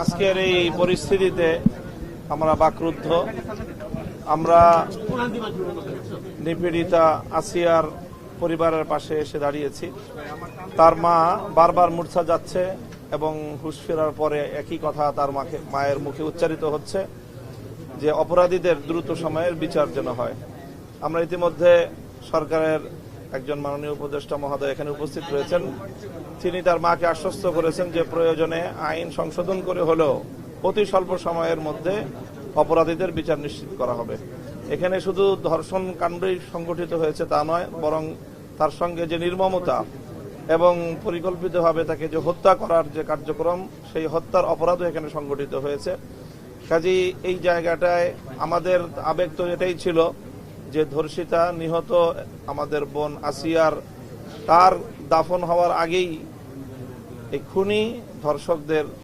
আজকের এই পরিস্থিতিতে আমরা বাকরুদ্ধ। আমরা নিপীড়িতা আসিয়ার পরিবারের পাশে এসে দাঁড়িয়েছি। তার মা বারবার মূর্ছা যাচ্ছে এবং হুঁশ ফেরার পরে একই কথা তার মায়ের মুখে উচ্চারিত হচ্ছে যে অপরাধীদের দ্রুত সময়ের বিচার যেন হয়। আমরা ইতিমধ্যে সরকারের একজন মাননীয় উপদেষ্টা মহোদয় এখানে উপস্থিত রয়েছেন। তিনি তার মাকে আশ্বস্ত করেছেন যে প্রয়োজনে আইন সংশোধন করে হলেও অতি স্বল্প সময়ের মধ্যে অপরাধীদের বিচার নিশ্চিত করা হবে। এখানে শুধু ধর্ষণ কাণ্ডই সংগঠিত হয়েছে তা নয়, বরং তার সঙ্গে যে নির্মমতা এবং পরিকল্পিতভাবে তাকে যে হত্যা করার যে কার্যক্রম, সেই হত্যার অপরাধও এখানে সংগঠিত হয়েছে। কাজেই এই জায়গাটায় আমাদের আবেগ তো এটাই ছিল যে ধর্ষিতা নিহত আমাদের বোন আসিয়ার তার দাফন হওয়ার আগেই এই খুনি ধর্ষকদের